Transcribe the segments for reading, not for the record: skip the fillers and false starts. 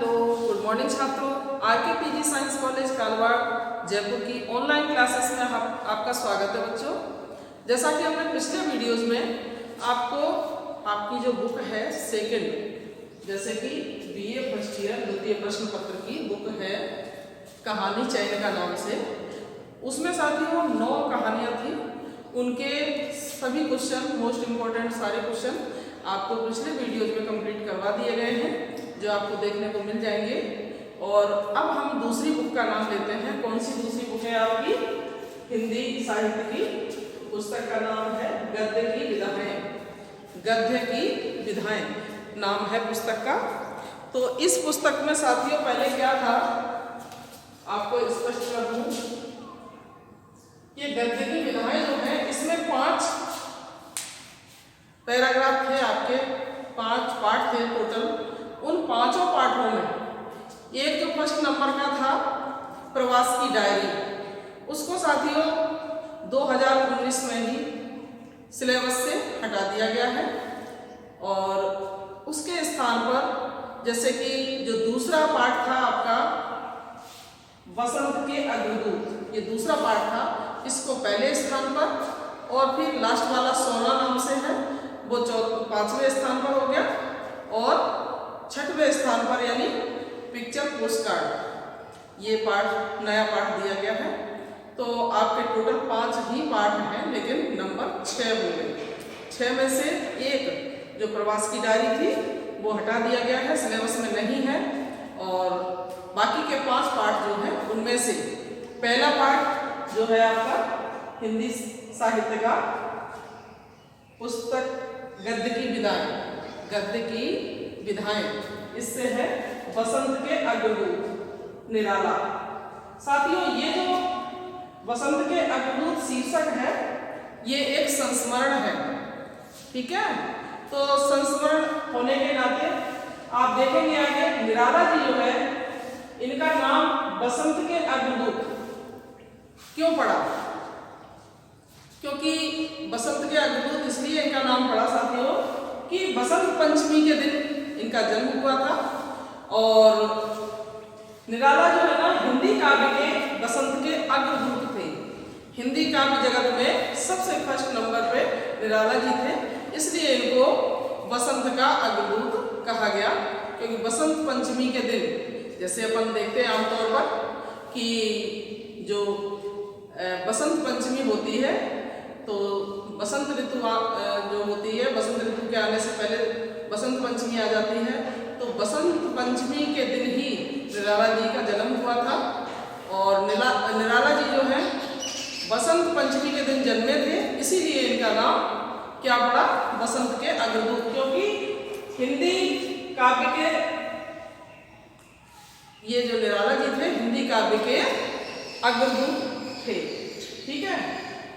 Hello, good morning छात्रों। RK PG science college Kalwad Jaipur की online classes में आपका स्वागत है बच्चों। जैसा कि हमने पिछले वीडियोस में आपको आपकी जो बुक है सेकंड, जैसे कि बीए फर्स्ट ईयर द्वितीय प्रश्न पत्र की बुक है कहानी चयन का नाम से, उसमें साथियों 9 कहानियाँ थी। उनके सभी क्वेश्चन, मोस्ट इम्पोर्टेंट सारे क्वेश्चन आपको पिछले वीडियोज में कंप्लीट करवा दिए गए हैं, जो आपको देखने को मिल जाएंगे। और अब हम दूसरी बुक का नाम लेते हैं। कौन सी दूसरी बुक है आपकी? हिंदी साहित्य की पुस्तक का नाम है गद्य की विधाएं। गद्य की विधाएं नाम है पुस्तक का। तो इस पुस्तक में साथियों पहले क्या था, आपको स्पष्ट कर दूं, ये गद्य की विधाएं जो है इसमें 5 पैराग्राफ थे, आपके 5 पार्ट थे टोटल। उन 5 पाठों में एक जो फर्स्ट नंबर का था प्रवास की डायरी, उसको साथियों 2019 में ही सिलेबस से हटा दिया गया है। और उसके स्थान पर जैसे कि जो दूसरा पार्ट था आपका वसंत के अग्रदूत, ये दूसरा पार्ट था, इसको पहले स्थान पर, और फिर लास्ट वाला सोना नाम से है वो 5वें स्थान पर हो गया, और 6वें स्थान पर यानी पिक्चर पोस्टकार्ड, ये पार्ट नया पार्ट दिया गया है। तो आपके टोटल 5 ही पार्ट हैं, लेकिन नंबर 6 हो गए। 6 में से एक जो प्रवास की डायरी थी वो हटा दिया गया है, सिलेबस में नहीं है। और बाकी के 5 पार्ट जो हैं उनमें से पहला पार्ट जो है आपका हिंदी साहित्य का पुस्तक गद्य की विधाएं, गद्य की विधाएं, इससे है वसंत के अग्रदूत निराला। साथियों ये जो वसंत के अग्रदूत शीर्षक है ये एक संस्मरण है, ठीक है। तो संस्मरण होने के नाते आप देखेंगे आगे निराला जी जो है इनका नाम वसंत के अग्रदूत क्यों पड़ा? क्योंकि वसंत के अग्रदूत इसलिए इनका नाम पड़ा साथियों कि बसंत पंचमी के दिन इनका जन्म हुआ था। और निराला जो है ना हिंदी काव्य के बसंत के अग्रदूत थे। हिंदी काव्य जगत में सबसे फर्स्ट नंबर पे निराला जी थे, इसलिए इनको बसंत का अग्रदूत कहा गया। क्योंकि बसंत पंचमी के दिन जैसे अपन देखते हैं आमतौर पर कि जो बसंत पंचमी होती है तो बसंत ऋतु जो होती है, बसंत ऋतु के आने से पहले बसंत पंचमी आ जाती है। तो बसंत पंचमी के दिन ही निराला जी का जन्म हुआ था। और निराला जी जो है बसंत पंचमी के दिन जन्मे थे, इसीलिए इनका नाम क्या पड़ा? बसंत के अग्रदूत। क्योंकि हिंदी काव्य के ये जो निराला जी थे हिंदी काव्य के अग्रदूत थे, ठीक है।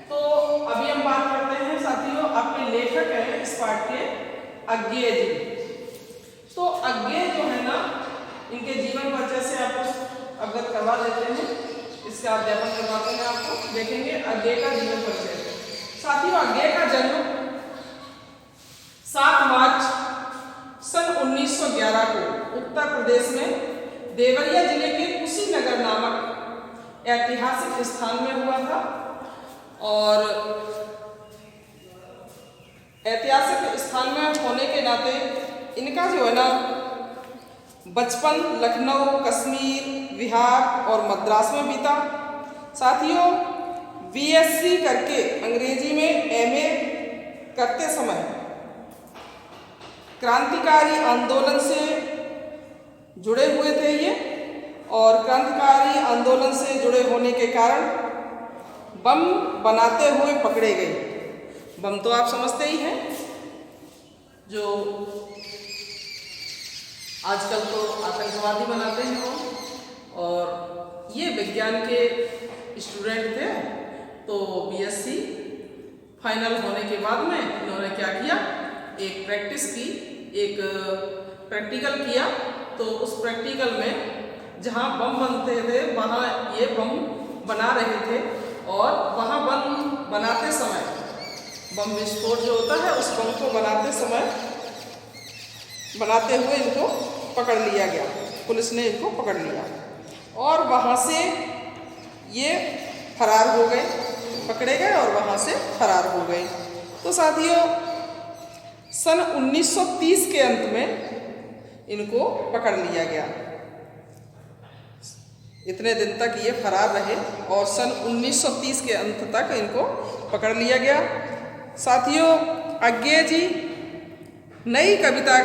तो अभी हम बात करते हैं साथियों, आपके लेखक हैं इस पाठ के अज्ञेय जी। तो अज्ञेय जो है ना इनके जीवन परिचय से आपको अवगत करवा देते हैं, इसका अध्यापन करवाते हैं आपको। देखेंगे अज्ञेय का जीवन परिचय। साथियों अज्ञेय का जन्म 7 मार्च सन 1911 को उत्तर प्रदेश में देवरिया जिले के कुशीनगर नामक ऐतिहासिक स्थान में हुआ था। और ऐतिहासिक स्थान में होने के नाते इनका जो है ना बचपन लखनऊ, कश्मीर, बिहार और मद्रास में बीता। साथियों बीएससी करके अंग्रेजी में एमए करते समय क्रांतिकारी आंदोलन से जुड़े हुए थे ये, और क्रांतिकारी आंदोलन से जुड़े होने के कारण बम बनाते हुए पकड़े गए। बम तो आप समझते ही हैं, जो आजकल तो आतंकवादी बनाते हैं वो। और ये विज्ञान के स्टूडेंट थे। तो बीएससी फाइनल होने के बाद में इन्होंने क्या किया, एक प्रैक्टिस की, एक प्रैक्टिकल किया। तो उस प्रैक्टिकल में जहाँ बम बनते थे वहाँ ये बम बना रहे थे, और वहाँ बम बनाते समय बम विस्फोट जो होता है उस बम को बनाते हुए इनको पकड़ लिया गया। पुलिस ने इनको पकड़ लिया और वहाँ से ये फरार हो गए, पकड़े गए और वहाँ से फरार हो गए। तो साथियों सन 1930 के अंत में इनको पकड़ लिया गया। इतने दिन तक ये फरार रहे और सन 1930 के अंत तक इनको पकड़ लिया गया। साथियों अज्ञे जी नई कविता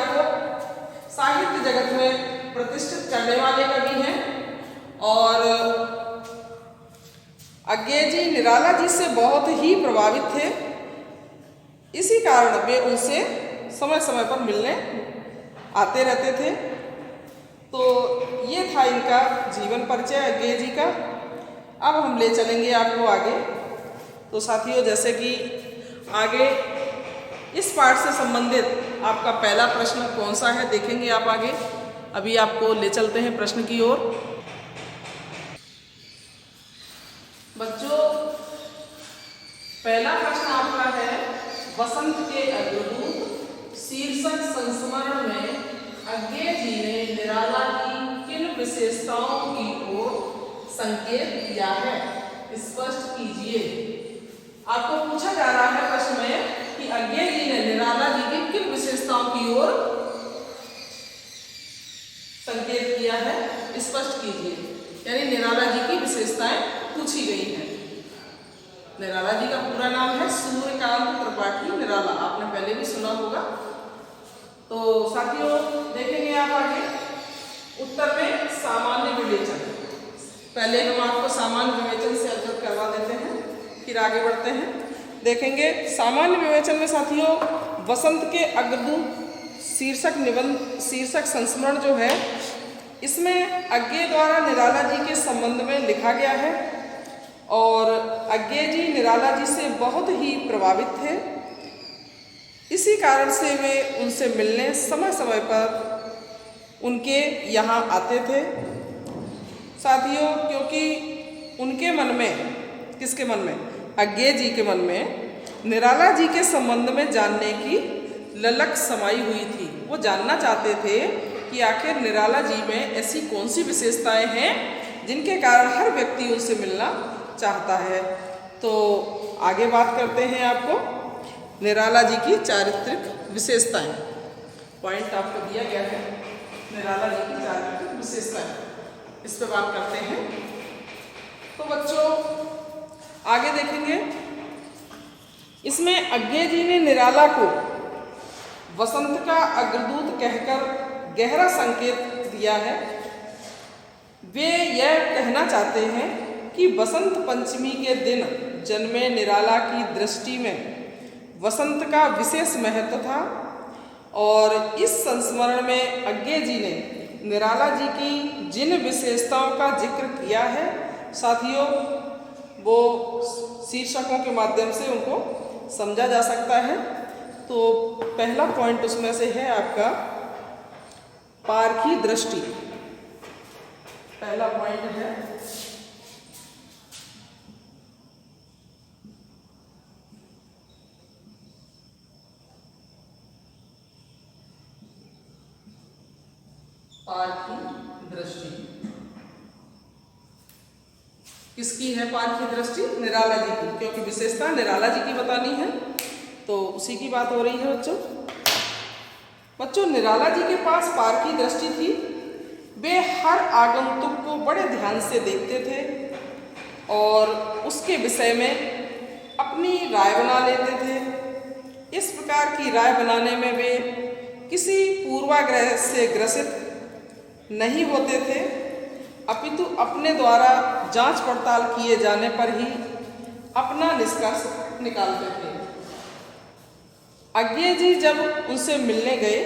को साहित्य जगत में प्रतिष्ठित करने वाले कवि हैं और अज्ञे जी निराला जी से बहुत ही प्रभावित थे। इसी कारण वे उनसे समय समय पर मिलने आते रहते थे। तो ये था इनका जीवन परिचय अज्ञे जी का। अब हम ले चलेंगे आपको आगे। तो साथियों जैसे कि आगे इस पाठ से संबंधित आपका पहला प्रश्न कौन सा है देखेंगे आप आगे। अभी आपको ले चलते हैं प्रश्न की ओर। बच्चों पहला प्रश्न आपका है, वसंत के अग्रदूत शीर्षक संस्मरण में अज्ञे जी ने निराला की किन विशेषताओं की ओर संकेत किया है, स्पष्ट कीजिए। आपको पूछा जा रहा है प्रश्न में कि अज्ञे जी ने निराला जी की किन विशेषताओं की ओर संकेत किया है, स्पष्ट कीजिए। यानी निराला जी की विशेषताएं पूछी गई हैं। निराला जी का पूरा नाम है सूर्यकांत त्रिपाठी निराला, आपने पहले भी सुना होगा। तो साथियों देखेंगे आप आगे उत्तर में सामान्य विवेचन। पहले हम आपको सामान्य विवेचन से अवगत करवा देते हैं, फिर आगे बढ़ते हैं। देखेंगे सामान्य विवेचन में साथियों वसंत के अग्रदूत शीर्षक संस्मरण जो है, इसमें अज्ञे द्वारा निराला जी के संबंध में लिखा गया है और अज्ञे जी निराला जी से बहुत ही प्रभावित थे। इसी कारण से वे उनसे मिलने समय समय पर उनके यहाँ आते थे। साथियों क्योंकि उनके मन में, किसके मन में, अज्ञे जी के मन में निराला जी के संबंध में जानने की ललक समाई हुई थी। वो जानना चाहते थे कि आखिर निराला जी में ऐसी कौन सी विशेषताएं हैं जिनके कारण हर व्यक्ति उनसे मिलना चाहता है। तो आगे बात करते हैं आपको निराला जी की चारित्रिक विशेषताएं। पॉइंट आपको दिया गया है निराला जी की चारित्रिक विशेषताएं, इस पर बात करते हैं। तो बच्चों आगे देखेंगे, इसमें अज्ञे जी ने निराला को वसंत का अग्रदूत कहकर गहरा संकेत दिया है। वे यह कहना चाहते हैं कि वसंत पंचमी के दिन जन्मे निराला की दृष्टि में वसंत का विशेष महत्व था और इस संस्मरण में अज्ञे जी ने निराला जी की जिन विशेषताओं का जिक्र किया है, साथियों वो शीर्षकों के माध्यम से उनको समझा जा सकता है। तो पहला पॉइंट उसमें से है आपका पारखी दृष्टि। पहला पॉइंट है पारखी दृष्टि। किसकी है पारखी दृष्टि? निराला जी की, क्योंकि विशेषता निराला जी की बतानी है तो उसी की बात हो रही है। बच्चों निराला जी के पास पारखी दृष्टि थी। वे हर आगंतुक को बड़े ध्यान से देखते थे और उसके विषय में अपनी राय बना लेते थे। इस प्रकार की राय बनाने में वे किसी पूर्वाग्रह से ग्रसित नहीं होते थे, अपितु अपने द्वारा जांच पड़ताल किए जाने पर ही अपना निष्कर्ष निकालते थे। अज्ञे जी जब उनसे मिलने गए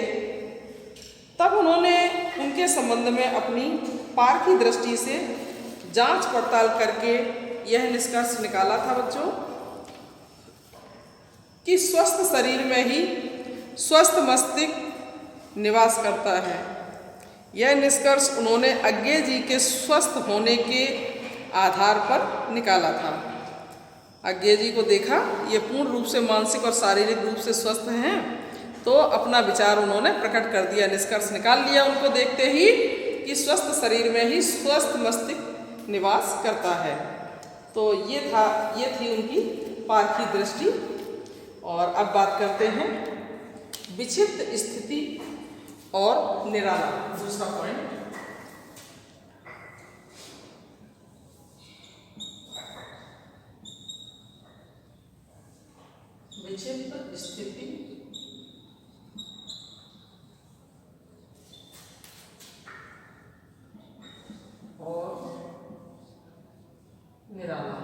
तब उन्होंने उनके संबंध में अपनी पारखी दृष्टि से जांच पड़ताल करके यह निष्कर्ष निकाला था बच्चों कि स्वस्थ शरीर में ही स्वस्थ मस्तिष्क निवास करता है। यह निष्कर्ष उन्होंने अज्ञे जी के स्वस्थ होने के आधार पर निकाला था। अज्ञे जी को देखा ये पूर्ण रूप से मानसिक और शारीरिक रूप से स्वस्थ हैं, तो अपना विचार उन्होंने प्रकट कर दिया, निष्कर्ष निकाल लिया उनको देखते ही कि स्वस्थ शरीर में ही स्वस्थ मस्तिष्क निवास करता है। तो ये थी उनकी पारखी दृष्टि। और अब बात करते हैं विक्षिप्त स्थिति और निराला, दूसरा पॉइंट। विक्षिप्त स्थिति और निराला।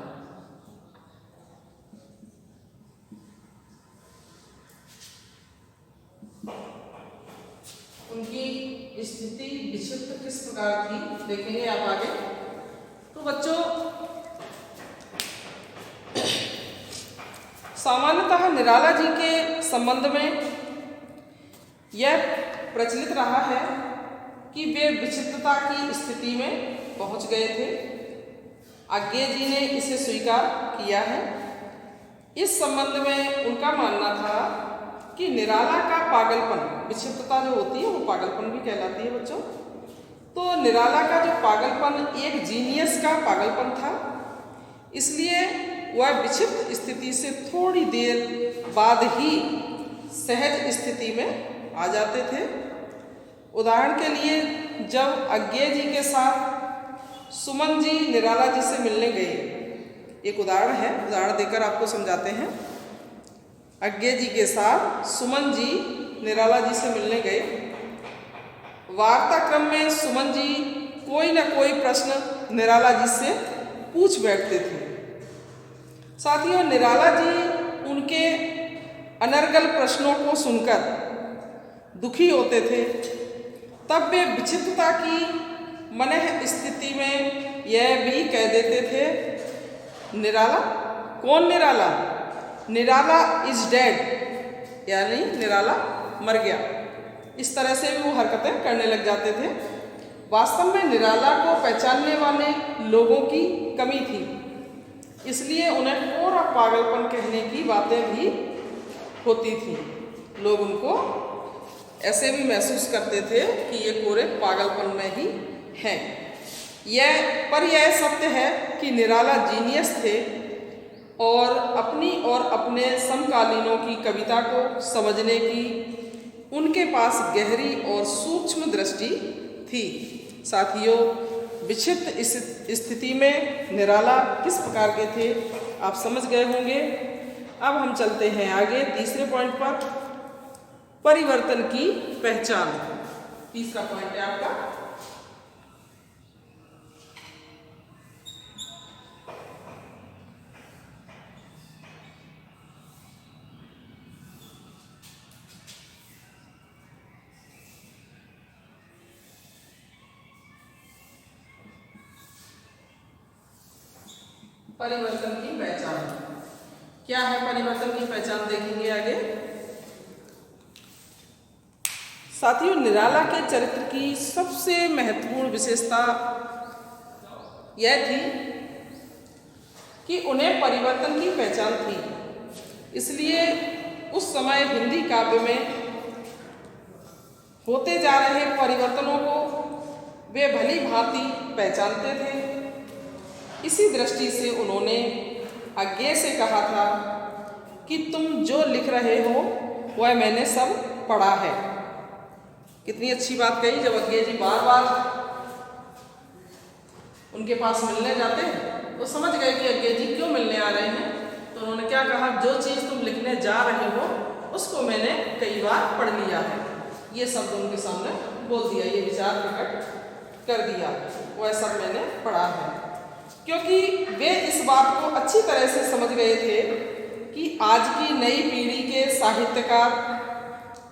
उनकी स्थिति विक्षिप्त किस प्रकार थी देखेंगे आप आगे। तो बच्चों, सामान्यतः निराला जी के संबंध में यह प्रचलित रहा है कि वे विक्षिप्तता की स्थिति में पहुंच गए थे। आज्ञे जी ने इसे स्वीकार किया है। इस संबंध में उनका मानना था कि निराला का पागलपन, विक्षिप्तता जो होती है वो पागलपन भी कहलाती है बच्चों। तो निराला का जो पागलपन एक जीनियस का पागलपन था, इसलिए वह विक्षिप्त स्थिति से थोड़ी देर बाद ही सहज स्थिति में आ जाते थे। उदाहरण के लिए, जब आज्ञे जी के साथ सुमन जी निराला जी से मिलने गए, एक उदाहरण है, उदाहरण देकर आपको समझाते हैं। आज्ञे जी के साथ सुमन जी निराला जी से मिलने गए। वार्ता क्रम में सुमन जी कोई न कोई प्रश्न निराला जी से पूछ बैठते थे। साथियों, निराला जी उनके अनर्गल प्रश्नों को सुनकर दुखी होते थे। तब वे विक्षिप्तता की मनः स्थिति में यह भी कह देते थे, निराला? कौन निराला? निराला इज डेड, यानी निराला मर गया। इस तरह से भी वो हरकतें करने लग जाते थे। वास्तव में निराला को पहचानने वाले लोगों की कमी थी, इसलिए उन्हें पूरा पागलपन कहने की बातें भी होती थी। लोग उनको ऐसे भी महसूस करते थे कि ये पूरे पागलपन में ही हैं। यह सत्य है कि निराला जीनियस थे और अपनी और अपने समकालीनों की कविता को समझने की उनके पास गहरी और सूक्ष्म दृष्टि थी। साथियों, विक्षिप्त स्थिति में निराला किस प्रकार के थे आप समझ गए होंगे। अब हम चलते हैं आगे तीसरे पॉइंट पर, परिवर्तन की पहचान। तीसरा पॉइंट है आपका परिवर्तन की पहचान। क्या है परिवर्तन की पहचान, देखेंगे आगे। साथियों, निराला के चरित्र की सबसे महत्वपूर्ण विशेषता यह थी कि उन्हें परिवर्तन की पहचान थी। इसलिए उस समय हिंदी काव्य में होते जा रहे परिवर्तनों को वे भली भांति पहचानते थे। इसी दृष्टि से उन्होंने आज्ञे से कहा था कि तुम जो लिख रहे हो वह मैंने सब पढ़ा है। कितनी अच्छी बात कही। जब आज्ञे जी बार बार उनके पास मिलने जाते तो समझ गए कि आज्ञे जी क्यों मिलने आ रहे हैं, तो उन्होंने क्या कहा, जो चीज़ तुम लिखने जा रहे हो उसको मैंने कई बार पढ़ लिया है। ये शब्द उनके सामने बोल दिया, ये विचार प्रकट कर दिया, वह सब मैंने पढ़ा है। क्योंकि वे इस बात को अच्छी तरह से समझ गए थे कि आज की नई पीढ़ी के साहित्यकार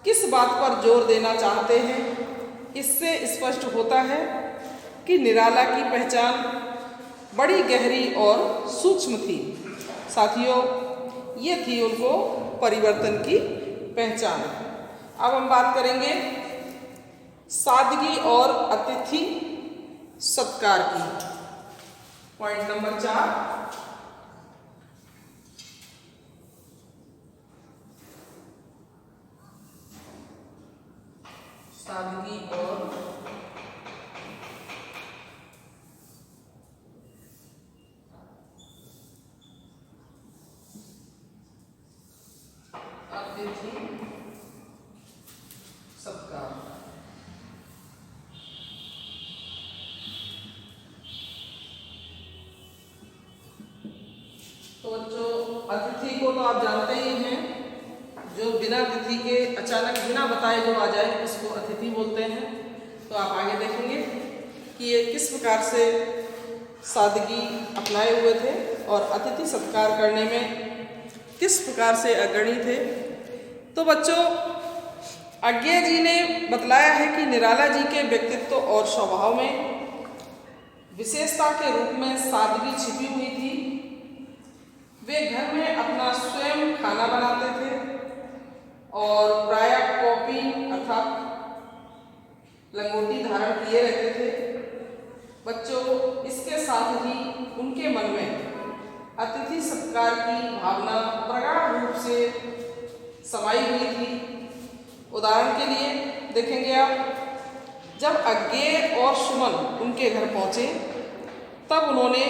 किस बात पर जोर देना चाहते हैं। इससे स्पष्ट होता है कि निराला की पहचान बड़ी गहरी और सूक्ष्म थी। साथियों, ये थी उनको परिवर्तन की पहचान। अब हम बात करेंगे सादगी और अतिथि सत्कार की। पॉइंट नंबर 4, सादगी और अतिथि सत्कार। तो बच्चों, अतिथि को तो आप जानते ही हैं, जो बिना तिथि के अचानक बिना बताए जो आ जाए उसको अतिथि बोलते हैं। तो आप आगे देखेंगे कि ये किस प्रकार से सादगी अपनाए हुए थे और अतिथि सत्कार करने में किस प्रकार से अग्रणी थे। तो बच्चों, अज्ञेय जी ने बतलाया है कि निराला जी के व्यक्तित्व और स्वभाव में विशेषता के रूप में सादगी छिपी हुई थी। वे घर में अपना स्वयं खाना बनाते थे और प्रायः कॉपी अर्थात लंगोटी धारण किए रहते थे। बच्चों, इसके साथ ही उनके मन में अतिथि सत्कार की भावना प्रगाढ़ रूप से समाई हुई थी। उदाहरण के लिए देखेंगे आप, जब अज्ञेय और सुमन उनके घर पहुंचे तब उन्होंने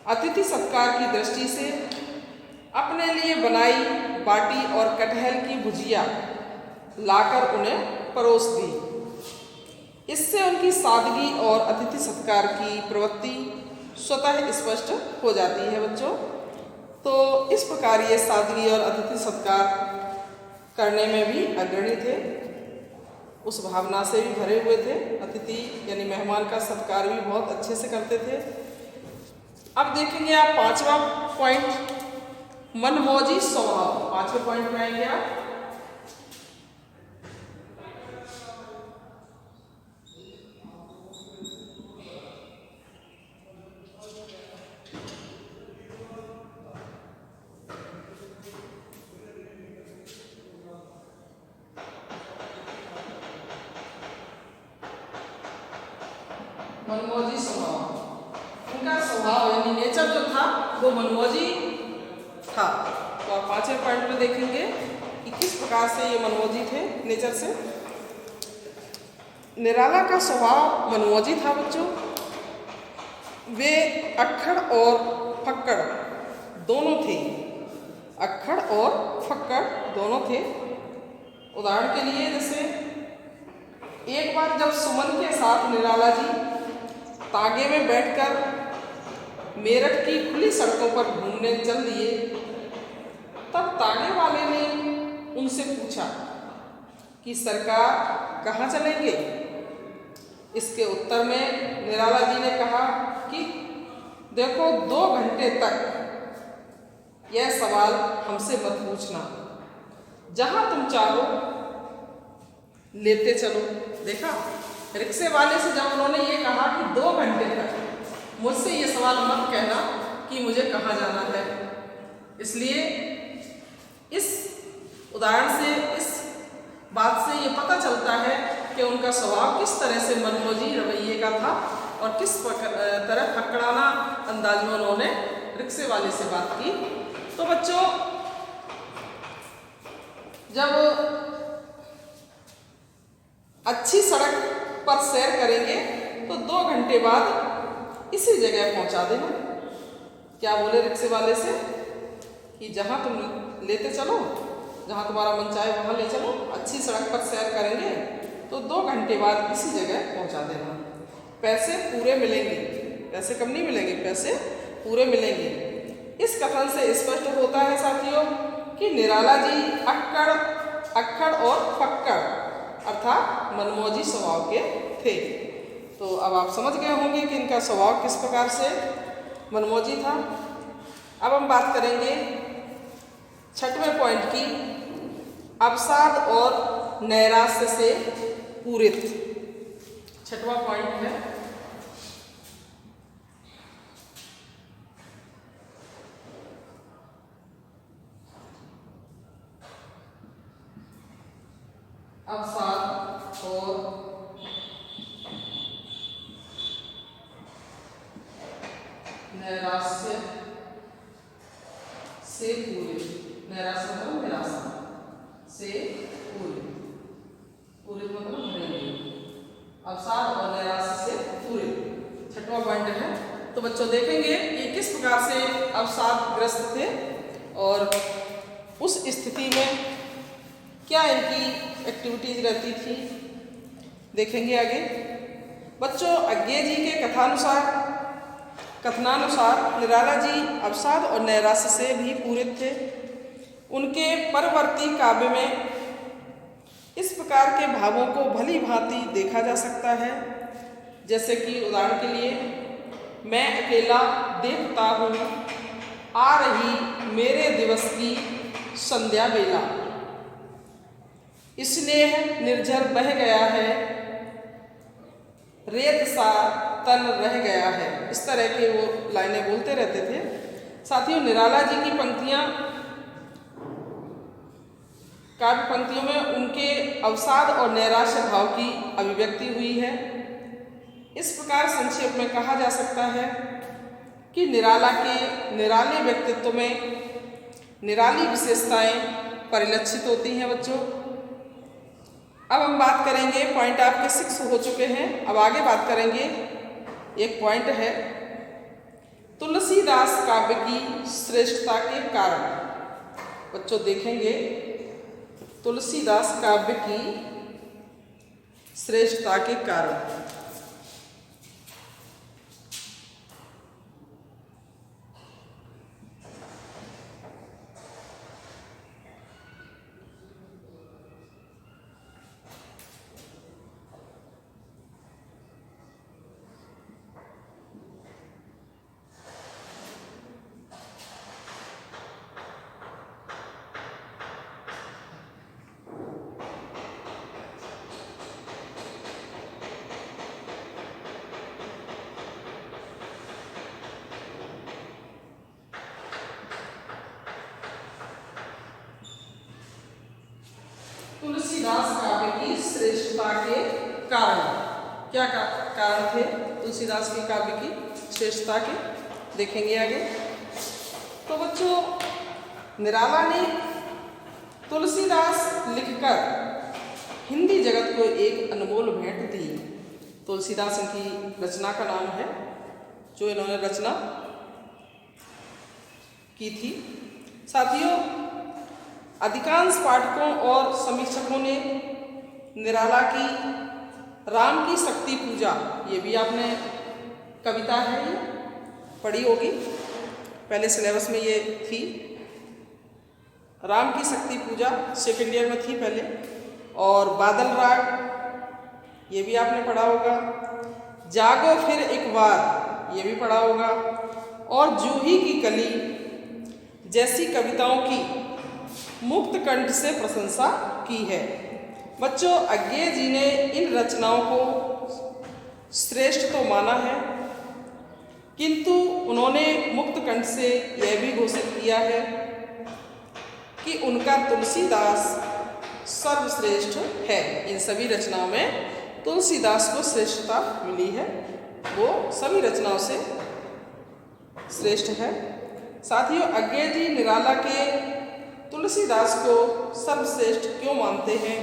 अतिथि सत्कार की दृष्टि से अपने लिए बनाई बाटी और कटहल की भुजिया लाकर उन्हें परोस दी। इससे उनकी सादगी और अतिथि सत्कार की प्रवृत्ति स्वतः स्पष्ट हो जाती है। बच्चों, तो इस प्रकार ये सादगी और अतिथि सत्कार करने में भी अग्रणी थे, उस भावना से भी भरे हुए थे। अतिथि यानी मेहमान का सत्कार भी बहुत अच्छे से करते थे। अब देखेंगे आप पांचवा पॉइंट, मनमौजी स्वभाव। पांचवें पॉइंट में आएंगे आप। मनमौजी स्वभाव, उनका स्वभाव यानी नेचर जो था वो मनमौजी था। तो आप पांचवें पॉइंट में देखेंगे कि किस प्रकार से ये मनमौजी थे नेचर से। निराला का स्वभाव मनमौजी था बच्चों। वे अक्खड़ और फक्कड़ दोनों थे, अक्खड़ और फक्कड़ दोनों थे। उदाहरण के लिए जैसे एक बार जब सुमन के साथ निराला जी तागे में बैठकर मेरठ की खुली सड़कों पर घूमने चल दिए, तब तागे वाले ने उनसे पूछा कि सरकार कहाँ चलेंगे। इसके उत्तर में निराला जी ने कहा कि देखो, 2 घंटे तक यह सवाल हमसे मत पूछना, जहाँ तुम चाहो लेते चलो। देखा, रिक्शे वाले से जब उन्होंने ये कहा कि 2 घंटे तक मुझसे ये सवाल मत कहना कि मुझे कहाँ जाना है। इसलिए इस उदाहरण से, इस बात से ये पता चलता है कि उनका स्वभाव किस तरह से मनमौजी रवैये का था और किस तरह फकड़ाना अंदाज में उन्होंने रिक्शे वाले से बात की। तो बच्चों, जब अच्छी सड़क पर सैर करेंगे तो 2 घंटे बाद इसी जगह पहुंचा देना। क्या बोले रिक्शे वाले से कि जहां तुम लेते चलो, जहां तुम्हारा मन चाहे वहां ले चलो, अच्छी सड़क पर सैर करेंगे तो 2 घंटे बाद इसी जगह पहुंचा देना। पैसे पूरे मिलेंगे, पैसे कम नहीं मिलेंगे, पैसे पूरे मिलेंगे। इस कथन से स्पष्ट होता है साथियों कि निराला जी अक्खड़ और फक्कड़ अर्थात मनमौजी स्वभाव के थे। तो अब आप समझ गए होंगे कि इनका स्वभाव किस प्रकार से मनमौजी था। अब हम बात करेंगे 6वें पॉइंट की, अवसाद और नैराश्य से पूरित। 6वां पॉइंट है अवसाद और नैराश्य से पूरित। नैराश्य मतलब निराशा से पूरित। पूरित अवसाद और नैराश्य से पूरित। छठवां पॉइंट है। तो बच्चों देखेंगे ये किस प्रकार से अवसादग्रस्त थे और उस स्थिति में क्या इनकी एक्टिविटीज रहती थी, देखेंगे आगे। बच्चों अज्ञेय जी के कथनानुसार निराला जी अवसाद और नैराश्य से भी पूरित थे। उनके परवर्ती काव्य में इस प्रकार के भावों को भली भांति देखा जा सकता है, जैसे कि उदाहरण के लिए, मैं अकेला देखता हूँ आ रही मेरे दिवस की संध्या बेला, स्नेह निर्झर बह गया है, रेत सा तन रह गया है। इस तरह के वो लाइनें बोलते रहते थे। साथियों निराला जी की काव्य पंक्तियों में उनके अवसाद और नैराश्य भाव की अभिव्यक्ति हुई है। इस प्रकार संक्षेप में कहा जा सकता है कि निराला के निराले व्यक्तित्व में निराली विशेषताएं परिलक्षित होती हैं। बच्चों अब हम बात करेंगे, पॉइंट आपके 6 हो चुके हैं, अब आगे बात करेंगे। एक पॉइंट है तुलसीदास काव्य की श्रेष्ठता के कारण। बच्चों देखेंगे तुलसीदास काव्य की श्रेष्ठता के कारण। तुलसीदास काव्य की श्रेष्ठता के कारण क्या कारण थे तुलसीदास के काव्य की श्रेष्ठता के, देखेंगे आगे। तो बच्चों निराला ने तुलसीदास लिखकर हिंदी जगत को एक अनमोल भेंट दी। तुलसीदास इनकी रचना का नाम है, जो इन्होंने रचना की थी। साथियों अधिकांश पाठकों और समीक्षकों ने निराला की राम की शक्ति पूजा, ये भी आपने कविता है ये पढ़ी होगी, पहले सिलेबस में ये थी। राम की शक्ति पूजा सेकेंड ईयर में थी पहले। और बादल राग ये भी आपने पढ़ा होगा। जागो फिर एक बार ये भी पढ़ा होगा। और जूही की कली जैसी कविताओं की मुक्त कंठ से प्रशंसा की है। बच्चों अज्ञेय जी ने इन रचनाओं को श्रेष्ठ तो माना है, किंतु उन्होंने मुक्त कंठ से यह भी घोषित किया है कि उनका तुलसीदास सर्वश्रेष्ठ है। इन सभी रचनाओं में तुलसीदास को श्रेष्ठता मिली है, वो सभी रचनाओं से श्रेष्ठ है। साथियों अज्ञेय जी निराला के तुलसीदास को सर्वश्रेष्ठ क्यों मानते हैं,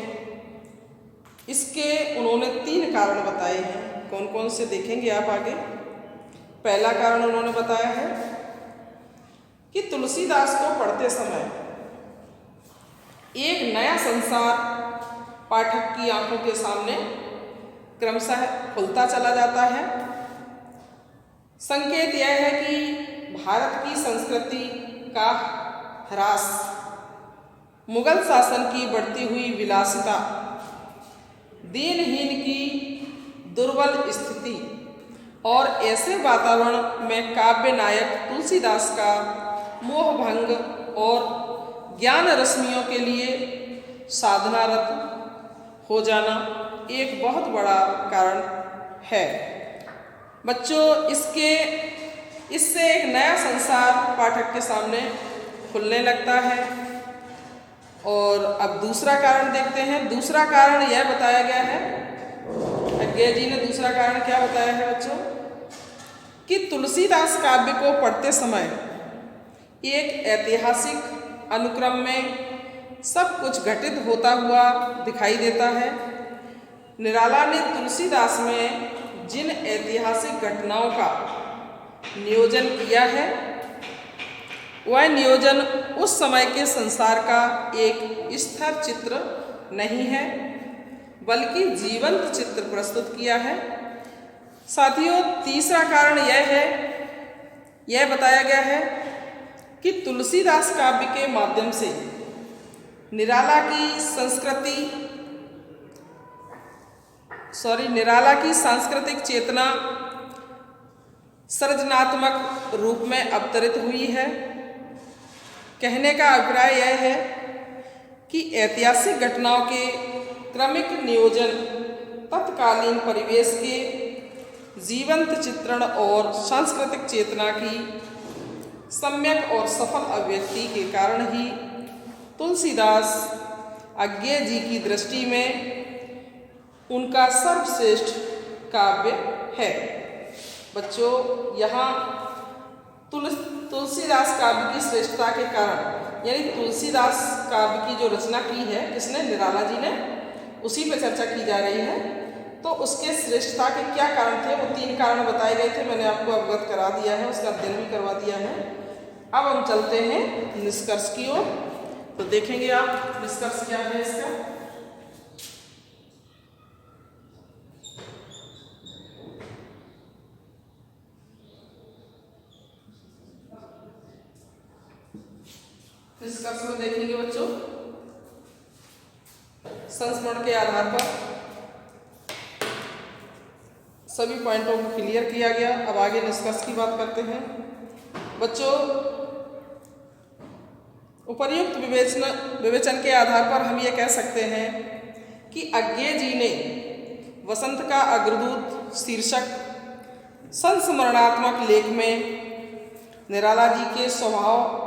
इसके उन्होंने 3 कारण बताए हैं। कौन कौन से देखेंगे आप आगे। पहला कारण उन्होंने बताया है कि तुलसीदास को पढ़ते समय एक नया संसार पाठक की आंखों के सामने क्रमशः खुलता चला जाता है। संकेत यह है कि भारत की संस्कृति का ह्रास, मुगल शासन की बढ़ती हुई विलासिता, दीनहीन की दुर्बल स्थिति और ऐसे वातावरण में काव्य नायक तुलसीदास का मोहभंग और ज्ञान रश्मियों के लिए साधनारत हो जाना एक बहुत बड़ा कारण है। बच्चों इससे एक नया संसार पाठक के सामने खुलने लगता है। और अब दूसरा कारण देखते हैं। दूसरा कारण यह बताया गया है, अज्ञेय जी ने दूसरा कारण क्या बताया है बच्चों, कि तुलसीदास काव्य को पढ़ते समय एक ऐतिहासिक अनुक्रम में सब कुछ घटित होता हुआ दिखाई देता है। निराला ने तुलसीदास में जिन ऐतिहासिक घटनाओं का नियोजन किया है वह नियोजन उस समय के संसार का एक स्थिर चित्र नहीं है बल्कि जीवंत चित्र प्रस्तुत किया है। साथियों, तीसरा कारण यह बताया गया है कि तुलसीदास काव्य के माध्यम से निराला की सांस्कृतिक चेतना सृजनात्मक रूप में अवतरित हुई है। कहने का अभिप्राय यह है कि ऐतिहासिक घटनाओं के क्रमिक नियोजन तत्कालीन परिवेश के जीवंत चित्रण और सांस्कृतिक चेतना की सम्यक और सफल अभिव्यक्ति के कारण ही तुलसीदास अज्ञेय जी की दृष्टि में उनका सर्वश्रेष्ठ काव्य है। बच्चों, यहाँ तुलसीदास काव्य की श्रेष्ठता के कारण, यानी तुलसीदास काव्य की जो रचना की है किसने, निराला जी ने, उसी पे चर्चा की जा रही है। तो उसके श्रेष्ठता के क्या कारण थे, वो 3 कारण बताए गए थे, मैंने आपको अवगत करा दिया है, उसका अध्ययन भी करवा दिया है। अब हम चलते हैं निष्कर्ष की ओर। तो देखेंगे आप निष्कर्ष क्या है इसका। निष्कर्ष में देखेंगे बच्चों, संस्मरण के आधार पर सभी पॉइंटों को क्लियर किया गया। अब आगे निष्कर्ष की बात करते हैं। बच्चों, उपर्युक्त विवेचन के आधार पर हम ये कह सकते हैं कि अज्ञेय जी ने वसंत का अग्रदूत शीर्षक संस्मरणात्मक लेख में निराला जी के स्वभाव,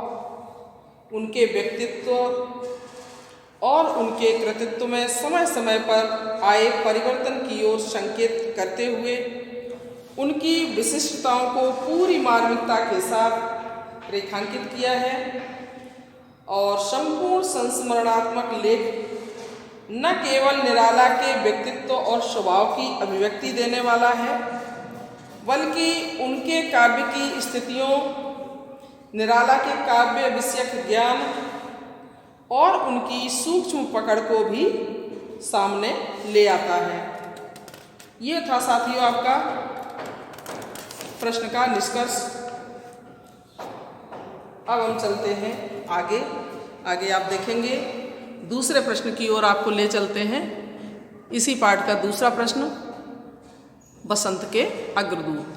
उनके व्यक्तित्व और उनके कृतित्व में समय समय पर आए परिवर्तन की ओर संकेत करते हुए उनकी विशिष्टताओं को पूरी मार्मिकता के साथ रेखांकित किया है। और संपूर्ण संस्मरणात्मक लेख न केवल निराला के व्यक्तित्व और स्वभाव की अभिव्यक्ति देने वाला है, बल्कि उनके काव्य की स्थितियों, निराला के काव्य विषयक ज्ञान और उनकी सूक्ष्म पकड़ को भी सामने ले आता है। ये था साथियों आपका प्रश्न का निष्कर्ष। अब हम चलते हैं आगे आप देखेंगे दूसरे प्रश्न की ओर आपको ले चलते हैं। इसी पाठ का दूसरा प्रश्न, बसंत के अग्रदूत।